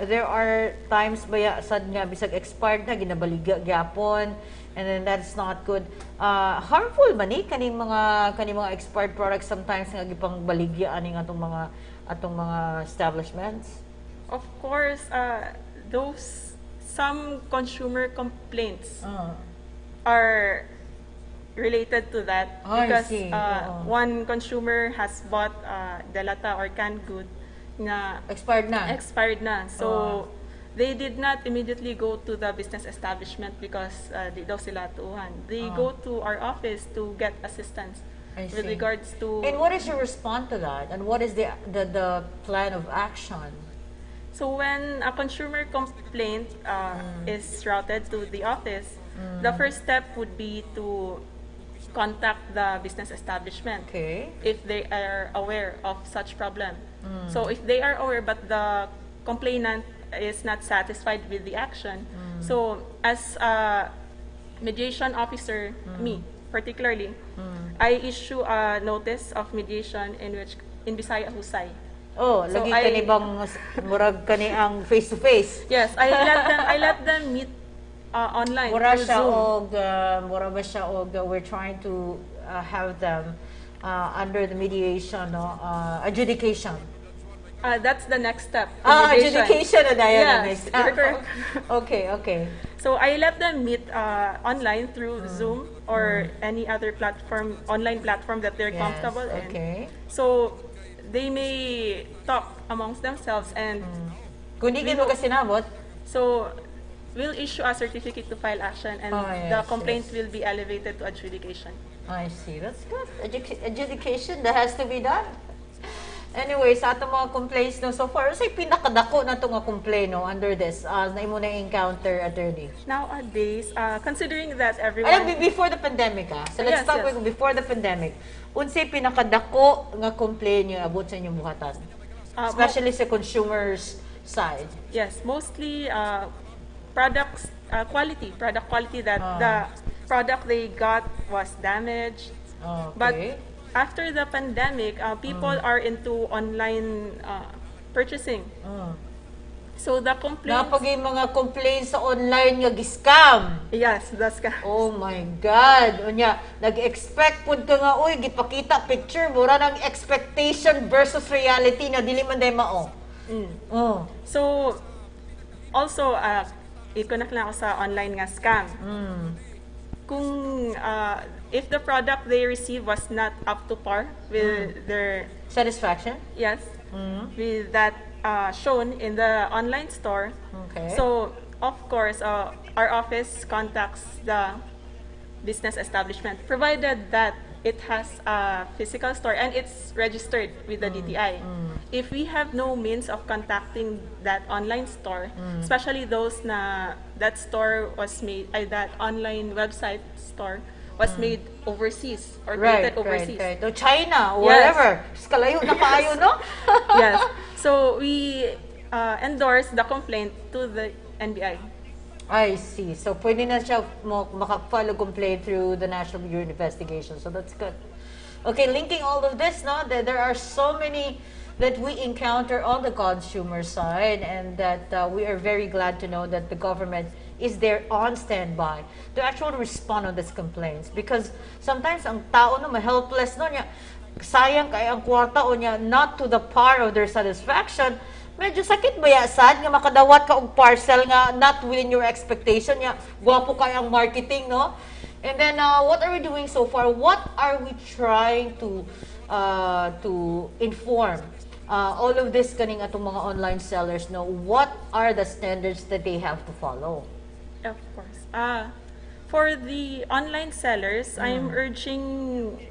there are times baya sad nga bisag expired na ginabaligya gyapon and then that's not good. Harmful man ni kani mga expired products sometimes nga gipang baligya ani nga atong mga establishments. Of course, some consumer complaints are related to that I because see. one consumer has bought delata or canned good na Expired na. So they did not immediately go to the business establishment because di daw sila tuuhan. They go to our office to get assistance I with see. regards to. And what is your response to that? And what is the plan of action? So when a consumer complaint is routed to the office, the first step would be to contact the business establishment Okay. if they are aware of such problem. So if they are aware but the complainant is not satisfied with the action, so as a mediation officer, me particularly, I issue a notice of mediation in Bisaya Husay. Oh, So lagi I- kani bang murag kani ang face to face. Yes, I let them meet online Mura through siya Zoom. mura ba siya we're trying to have them under the mediation no adjudication. That's the next step. Adjudication na dahil Yes, next. you're correct. Okay. So I let them meet online through Zoom or any other online platform that they're Yes, comfortable in. okay. So they may talk amongst themselves and Kung di mo kasi nabot, so we'll issue a certificate to file action and the Yes, complaint will be elevated to adjudication. I see. That's good. Adjudication that has to be done. Anyway, sa atong mga complaints no, so far, say pinakadako na itong complaint no, under this, na imo na encounter, attorney. Nowadays, considering that Alam, everyone... before the pandemic So let's Yes, start yes. with before the pandemic. Unsay pinakadako nga complaint yung abot sa inyong buhatan? Especially sa consumers side. Yes, mostly product quality that the product they got was damaged. But Okay. after the pandemic, people are into online purchasing. So the complaints... Napag yung mga complaints sa online nga giscam. Yes, that's Oh my God! Unya, nag-expect pud ka nga, uy, gipakita picture, mura ng expectation versus reality na dili man day mao. Oh. So, also, i-connect lang ako sa online nga scam. Kung, if the product they receive was not up to par with their, Satisfaction? yes, with that shown in the online store, Okay. so, of course, our office contacts the business establishment, provided that it has a physical store and it's registered with the DTI. If we have no means of contacting that online store, especially those that store was made, that online website store was made overseas or created overseas. Right. O China, or Yes. wherever. Kalayo na kaayo, no? Yes. So we endorse the complaint to the NBI. I see. So, pwede na siya makapalo complaint through the National Bureau of Investigation. So, that's good. Okay, linking all of this, no? There are so many that we encounter on the consumer side and that we are very glad to know that the government is there on standby to actually respond on these complaints. Because sometimes ang tao no, helpless no, niya, sayang kay ang kwarta o niya, not to the par of their satisfaction, medyo sakit ba sad nga makadawat ka og parcel nga not within your expectation niya, gwapo kay ang marketing, no? And then, what are we doing so far? What are we trying to inform all of this kaning atong mga online sellers, no? What are the standards that they have to follow? Of course. For the online sellers, I'm urging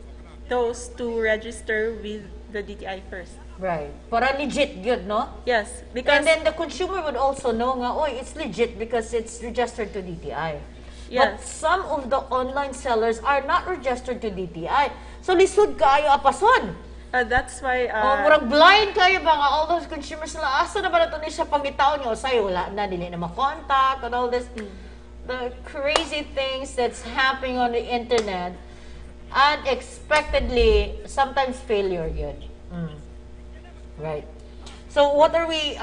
those to register with the DTI first. Right. Para legit yun, no? Yes, because And then the consumer would also know nga, oy, it's legit because it's registered to DTI. But Yes. some of the online sellers are not registered to DTI. So lisod kaayo apason. that's why Murag blind kayo ba nga all those consumers nila, asa na ba nato ni siya pangitaw niyo, say wala na, dili na makontak, and all this, the crazy things that's happening on the internet, unexpectedly, sometimes failure yun. Right. So what are we,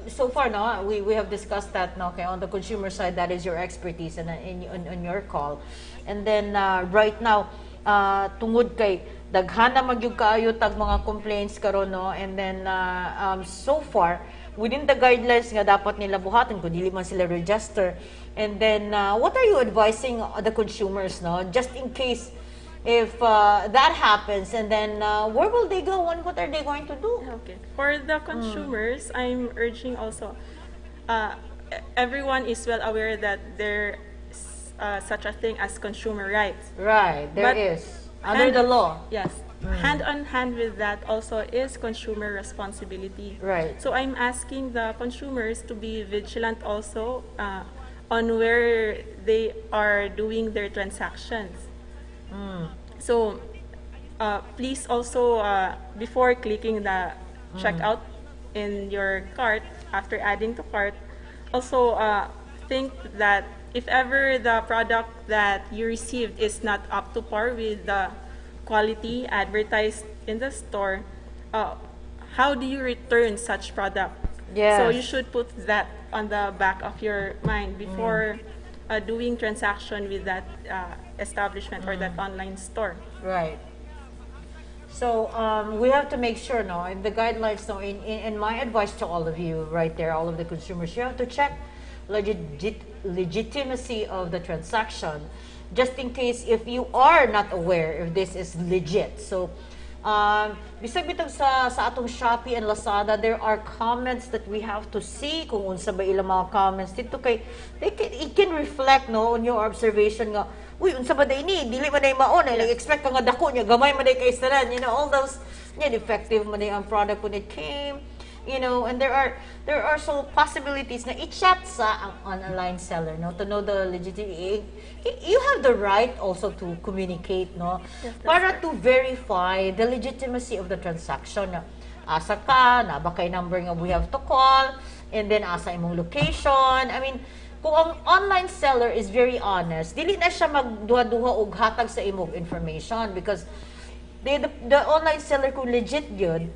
so far, no, we have discussed that, no, okay, on the consumer side, that is your expertise and on your call. And then, right now, tungod kay, daghan na magyug kaayo tag mga complaints karon, no, and then, so far, within the guidelines nga dapat nila buhaton kung dili man sila register. And then, what are you advising the consumers, no, just in case, if that happens, and then where will they go and what are they going to do? Okay. For the consumers, I'm urging also, everyone is well aware that there is such a thing as consumer rights. Right, there But is. Under the law. Yes. Hand on hand with that also is consumer responsibility. Right. So I'm asking the consumers to be vigilant also on where they are doing their transactions. So, please also, before clicking the checkout in your cart, after adding to cart, also think that if ever the product that you received is not up to par with the quality advertised in the store, how do you return such product? Yes. So you should put that on the back of your mind before doing transaction with that establishment or that online store. Right. So we have to make sure, no, in the guidelines, no, in my advice to all of you right there, all of the consumers, you have to check legitimacy of the transaction, just in case if you are not aware if this is legit. So bisag bitag sa atong Shopee and Lazada, there are comments that we have to see kung unsa ba ilang mga comments dito kay it can reflect, no, on your observation nga, uy, unsa ba day ni dili man day maon, like expect ka nga dako niya gamay man day kay istanan, you know, all those defective man day ang product when it came, you know, and there are so possibilities na i-chat sa ang online seller, no, to know the legitimacy. You have the right also to communicate, no, para to verify the legitimacy of the transaction. Asa ka, na ba kay number nga we have to call, and then asa imong location. I mean, kung ang online seller is very honest, dili na siya magduha-duha og hatag sa imong information, because the online seller kung legit yun,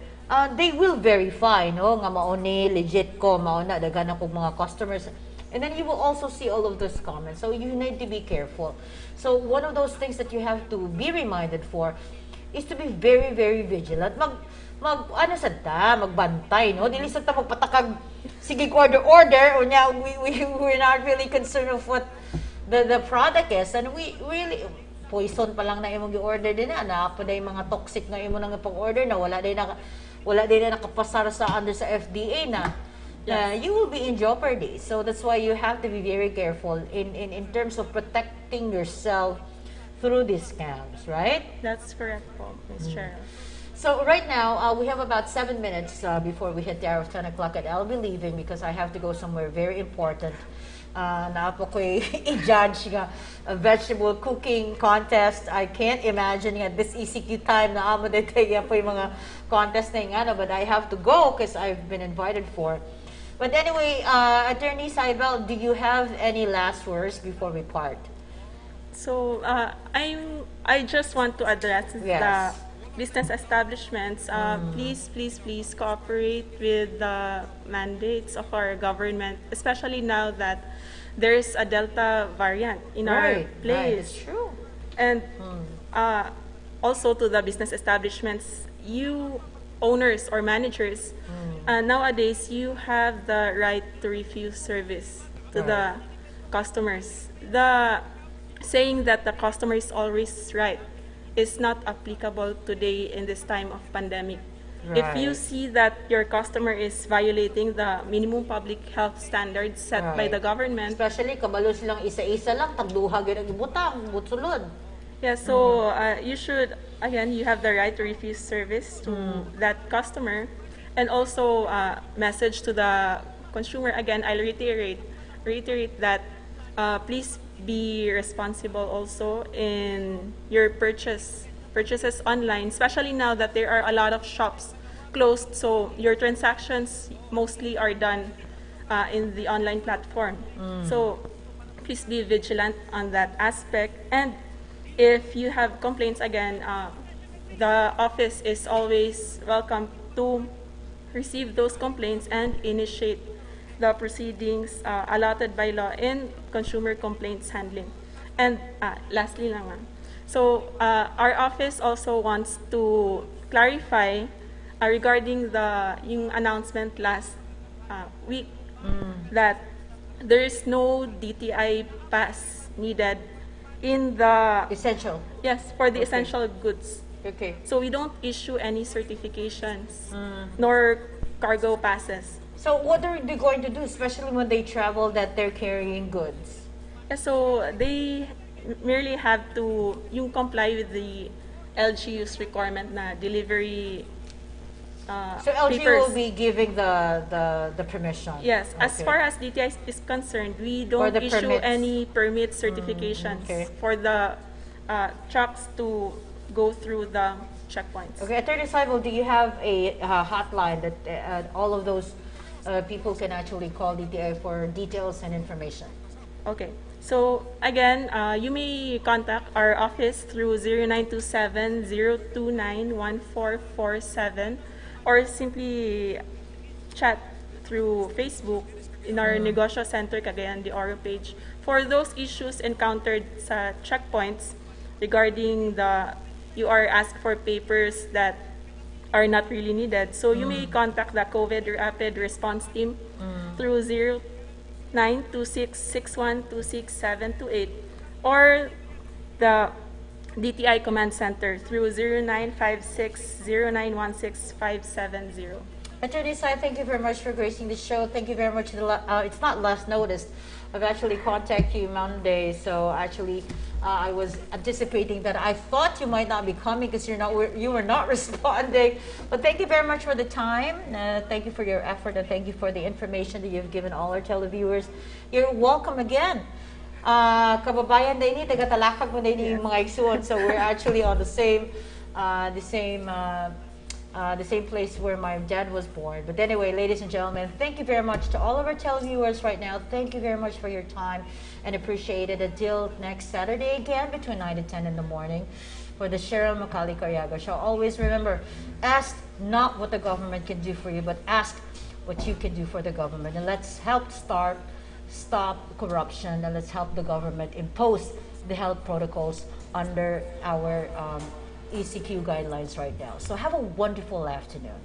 they will verify, no, nga mao ni legit ko, mao na daghan ako mga customers. And then you will also see all of those comments. So you need to be careful. So one of those things that you have to be reminded for is to be very, very vigilant. Ano sad ta, magbantay, no? Dili sad ta magpatakag, sige, order, unya we're not really concerned of what the product is. And we really, poison pa lang na imong gi-order din na pa day mga toxic nga imo nang pag-order na wala day na nakapasar sa under sa FDA na. You will be in jeopardy. So that's why you have to be very careful in terms of protecting yourself through these scams, right? That's correct po, Ms. Cheryl. So right now, we have about 7 minutes before we hit the hour of 10 o'clock, and I'll be leaving because I have to go somewhere very important. Naapa ko'y i-judge nga a vegetable cooking contest. I can't imagine nga this ECQ time na amo detay po yung mga contest na yung but I have to go because I've been invited for. But anyway, Attorney Saibel, do you have any last words before we part? So I just want to address the business establishments. Please cooperate with the mandates of our government, especially now that there's a Delta variant in our Right, place. it's true. And also to the business establishments, you owners or managers, nowadays you have the right to refuse service to the customers. The saying that the customer is always right is not applicable today in this time of pandemic. If you Right. see that your customer is violating the minimum public health standards set by the Right. government, Especially, kabalo silang isa-isa lang, tagduha gyud ang ibutang, butsulod. yeah, so you should, again, you have the right to refuse service to that customer. And also, message to the consumer, again, I'll reiterate that please be responsible also in your purchases online, especially now that there are a lot of shops closed, so your transactions mostly are done in the online platform. So please be vigilant on that aspect. And if you have complaints, again, the office is always welcome to receive those complaints and initiate the proceedings allotted by law in consumer complaints handling. And lastly lang, so our office also wants to clarify regarding yung announcement last week that there is no DTI pass needed in the Essential. for the Okay. essential goods. Okay. So we don't issue any certifications nor cargo passes. So what are they going to do, especially when they travel, that they're carrying goods? So they merely have to yung comply with the LGU's requirement na delivery So LG papers. will be giving the permission. Yes, as Okay. far as DTI is concerned, we don't the issue permits. any permit certifications okay. for the trucks to go through the checkpoints. Okay, Attorney Saibal, do you have a hotline that all of those people can actually call DTI for details and information? Okay. So again, you may contact our office through 0927-029-1447 or simply chat through Facebook in our Negosyo Center Cagayan de Oro page for those issues encountered sa checkpoints regarding you are asked for papers that are not really needed. So you may contact the COVID Rapid Response Team through 092661262728 or the DTI Command Center through 09560916-570. Attorney Sai, thank you very much for gracing the show. Thank you very much. It's not last notice. I've actually contacted you Monday, so actually I was anticipating that. I thought you might not be coming because you were not responding. But thank you very much for the time. Thank you for your effort, and thank you for the information that you've given all our televiewers. You're welcome again. Kababayan na ini, taga-talakag mo na ini yung mga igsuon. So we're actually on the same place where my dad was born. But anyway, ladies and gentlemen, thank you very much to all of our televiewers right now. Thank you very much for your time and appreciate it. Until next Saturday again between 9 to 10 in the morning for the Cheryl Macali Cariaga Show. Always remember, ask not what the government can do for you, but ask what you can do for the government. And let's help stop corruption, and let's help the government impose the health protocols under our ECQ guidelines right now. So have a wonderful afternoon.